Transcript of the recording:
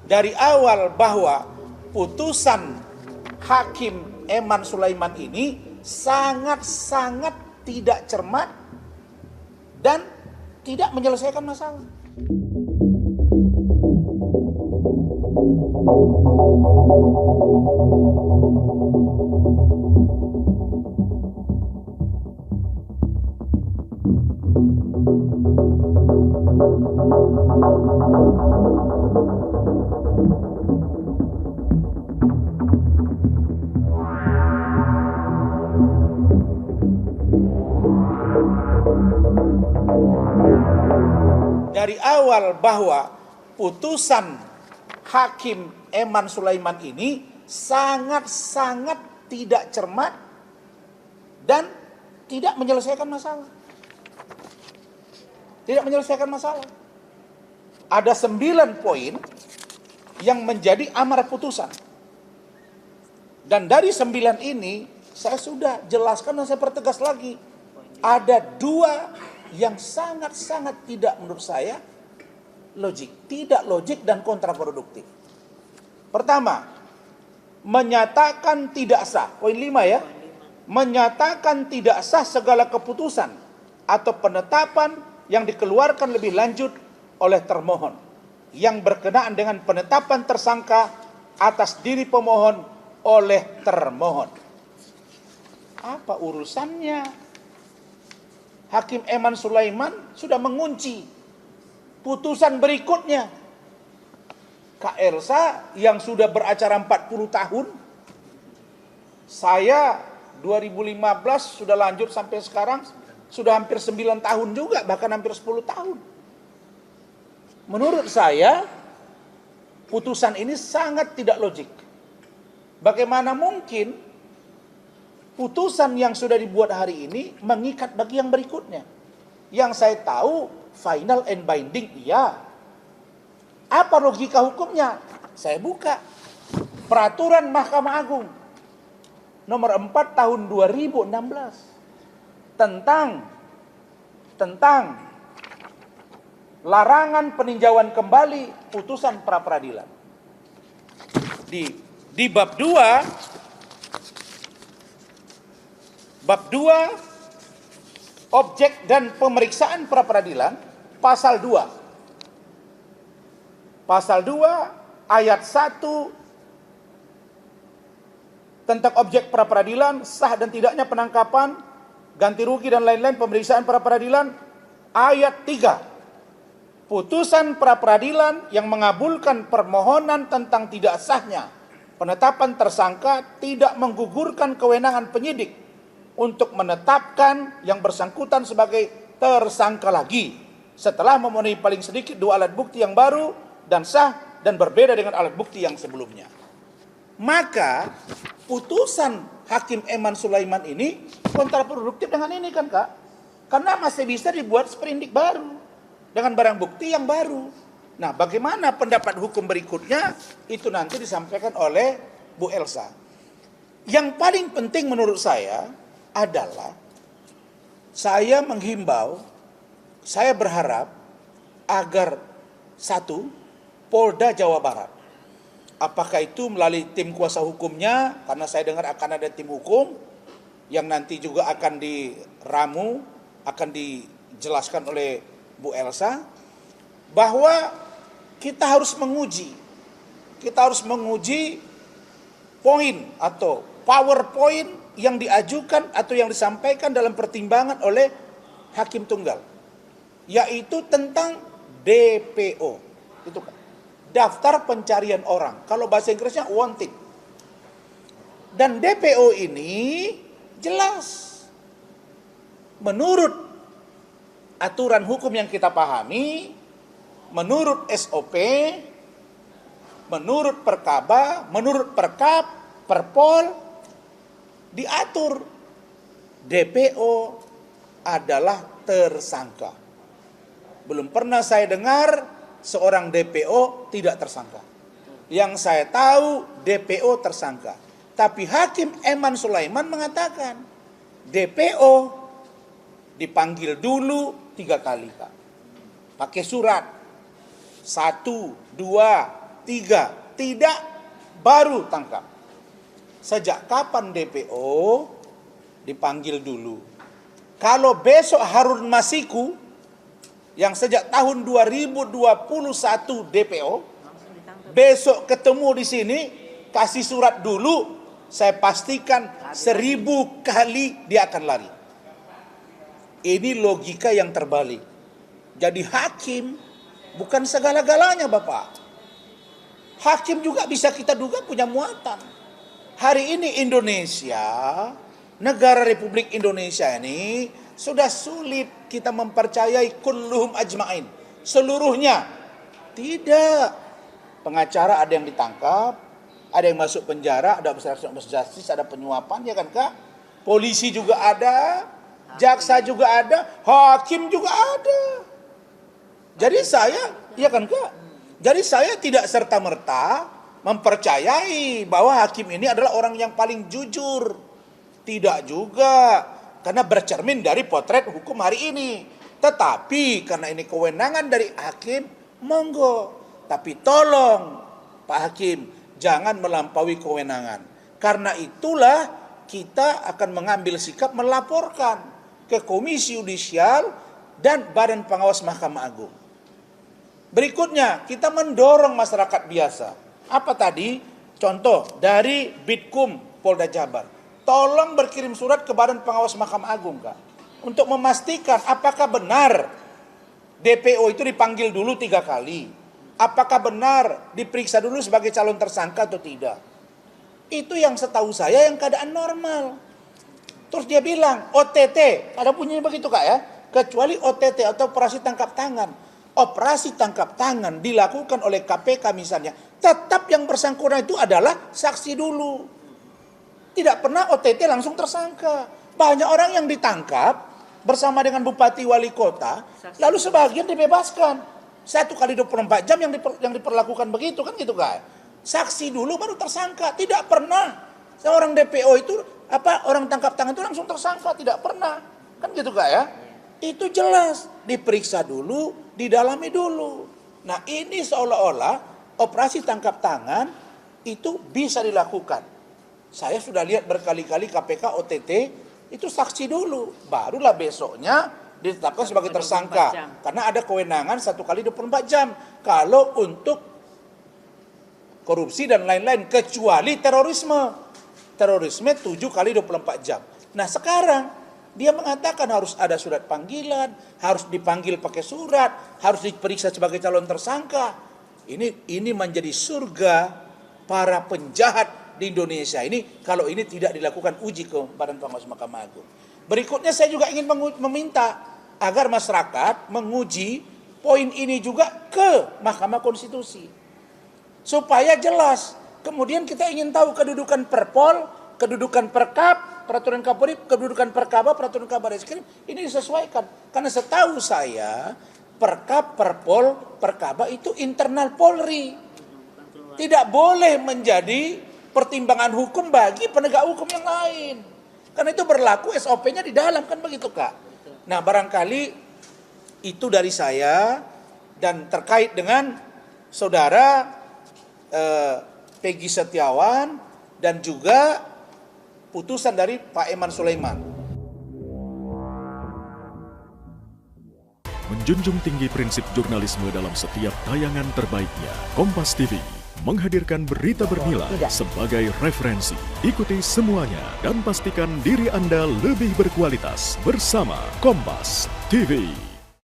dari awal bahwa putusan Hakim Eman Sulaiman ini sangat-sangat tidak cermat dan tidak menyelesaikan masalah. Dari awal bahwa putusan Hakim Eman Sulaiman ini sangat-sangat tidak cermat dan tidak menyelesaikan masalah. Tidak menyelesaikan masalah. Ada 9 poin yang menjadi amar putusan. Dan dari 9 ini saya sudah jelaskan dan saya pertegas lagi. Ada 2 yang sangat-sangat tidak menurut saya logik. Tidak logik dan kontraproduktif. Pertama, menyatakan tidak sah. Poin 5 ya. Menyatakan tidak sah segala keputusan atau penetapan yang dikeluarkan lebih lanjut oleh termohon yang berkenaan dengan penetapan tersangka atas diri pemohon oleh termohon. Apa urusannya? Hakim Eman Sulaiman sudah mengunci putusan berikutnya. Kak Elsa yang sudah beracara 40 tahun, saya 2015 sudah lanjut sampai sekarang, sudah hampir 9 tahun juga, bahkan hampir 10 tahun. Menurut saya, putusan ini sangat tidak logik. Bagaimana mungkin putusan yang sudah dibuat hari ini mengikat bagi yang berikutnya? Yang saya tahu final and binding iya. Apa logika hukumnya? Saya buka peraturan Mahkamah Agung nomor 4 tahun 2016 tentang larangan peninjauan kembali putusan pra peradilan. Di bab 2 objek dan pemeriksaan pra peradilan pasal 2 ayat 1 tentang objek pra peradilan, sah dan tidaknya penangkapan, ganti rugi dan lain-lain pemeriksaan pra peradilan. Ayat 3, putusan pra peradilan yang mengabulkan permohonan tentang tidak sahnya penetapan tersangka tidak menggugurkan kewenangan penyidik untuk menetapkan yang bersangkutan sebagai tersangka lagi setelah memenuhi paling sedikit 2 alat bukti yang baru dan sah dan berbeda dengan alat bukti yang sebelumnya. Maka putusan Hakim Eman Sulaiman ini kontraproduktif dengan ini kan Kak? Karena masih bisa dibuat sprindik baru dengan barang bukti yang baru. Nah, bagaimana pendapat hukum berikutnya itu nanti disampaikan oleh Bu Elsa. Yang paling penting menurut saya adalah saya menghimbau, saya berharap agar satu, Polda Jawa Barat, apakah itu melalui tim kuasa hukumnya, karena saya dengar akan ada tim hukum yang nanti juga akan diramu, akan dijelaskan oleh Bu Elsa, bahwa kita harus menguji poin atau PowerPoint yang diajukan atau yang disampaikan dalam pertimbangan oleh Hakim Tunggal, yaitu tentang DPO, itu kan, daftar pencarian orang. Kalau bahasa Inggrisnya wanted. Dan DPO ini jelas menurut aturan hukum yang kita pahami, menurut SOP, menurut Perkaba, menurut Perkap, Perpol, diatur DPO adalah tersangka. Belum pernah saya dengar seorang DPO tidak tersangka. Yang saya tahu DPO tersangka. Tapi Hakim Eman Sulaiman mengatakan DPO dipanggil dulu 3 kali Kak. Pakai surat 1, 2, 3. Tidak, baru tangkap. Sejak kapan DPO dipanggil dulu? Kalau besok Harun Masiku yang sejak tahun 2021 DPO, besok ketemu di sini, kasih surat dulu, saya pastikan 1000 kali dia akan lari. Ini logika yang terbalik. Jadi hakim bukan segala-galanya, Bapak. Hakim juga bisa kita duga punya muatan. Hari ini Indonesia, negara Republik Indonesia ini sudah sulit kita mempercayai kulluhum ajma'in, seluruhnya. Tidak. Pengacara ada yang ditangkap, ada yang masuk penjara, ada obstruction of justice, ada penyuapan, ya kan Kak? Polisi juga ada, jaksa juga ada, hakim juga ada. Jadi saya, ya kan Kak? Jadi saya tidak serta-merta mempercayai bahwa hakim ini adalah orang yang paling jujur. Tidak juga, karena bercermin dari potret hukum hari ini. Tetapi karena ini kewenangan dari hakim, monggo. Tapi tolong Pak Hakim, jangan melampaui kewenangan. Karena itulah kita akan mengambil sikap melaporkan ke Komisi Yudisial dan Badan Pengawas Mahkamah Agung. Berikutnya, kita mendorong masyarakat biasa. Apa tadi? Contoh dari Bitkum Polda Jabar. Tolong berkirim surat ke Badan Pengawas Mahkamah Agung, Kak, untuk memastikan apakah benar DPO itu dipanggil dulu 3 kali. Apakah benar diperiksa dulu sebagai calon tersangka atau tidak. Itu yang setahu saya yang keadaan normal. Terus dia bilang OTT, ada bunyinya begitu Kak ya, kecuali OTT atau operasi tangkap tangan. Operasi tangkap tangan dilakukan oleh KPK misalnya, tetap yang bersangkutan itu adalah saksi dulu. Tidak pernah OTT langsung tersangka. Banyak orang yang ditangkap bersama dengan bupati wali kota, lalu sebagian dibebaskan. 1 kali 24 jam yang diperlakukan begitu kan gitu Kak. Saksi dulu baru tersangka. Tidak pernah seorang DPO itu orang tangkap tangan itu langsung tersangka, tidak pernah. Kan gitu Kak ya. Itu jelas, diperiksa dulu, didalami dulu. Nah, ini seolah-olah operasi tangkap tangan itu bisa dilakukan. Saya sudah lihat berkali-kali KPK OTT itu saksi dulu, barulah besoknya ditetapkan sebagai tersangka. Karena ada kewenangan 1 kali 24 jam. Kalau untuk korupsi dan lain-lain, kecuali terorisme. Terorisme 7 kali 24 jam. Nah sekarang dia mengatakan harus ada surat panggilan, harus dipanggil pakai surat, harus diperiksa sebagai calon tersangka. Ini menjadi surga para penjahat di Indonesia ini kalau ini tidak dilakukan uji ke Badan Pengawas Mahkamah Agung. Berikutnya saya juga ingin meminta agar masyarakat menguji poin ini juga ke Mahkamah Konstitusi. Supaya jelas. Kemudian kita ingin tahu kedudukan Perpol, kedudukan Perkap, Peraturan Kapolri, kedudukan Perkaba, Peraturan Kabar Reskrim, ini disesuaikan. Karena setahu saya, Perkap, Perpol, Perkaba itu internal Polri. Tidak boleh menjadi pertimbangan hukum bagi penegak hukum yang lain. Karena itu berlaku SOP-nya di dalam, kan begitu Kak. Nah barangkali itu dari saya dan terkait dengan saudara Peggy Setiawan dan juga putusan dari Pak Eman Sulaiman. Menjunjung tinggi prinsip jurnalisme dalam setiap tayangan terbaiknya, Kompas TV menghadirkan berita bernilai sebagai referensi. Ikuti semuanya dan pastikan diri Anda lebih berkualitas bersama Kompas TV.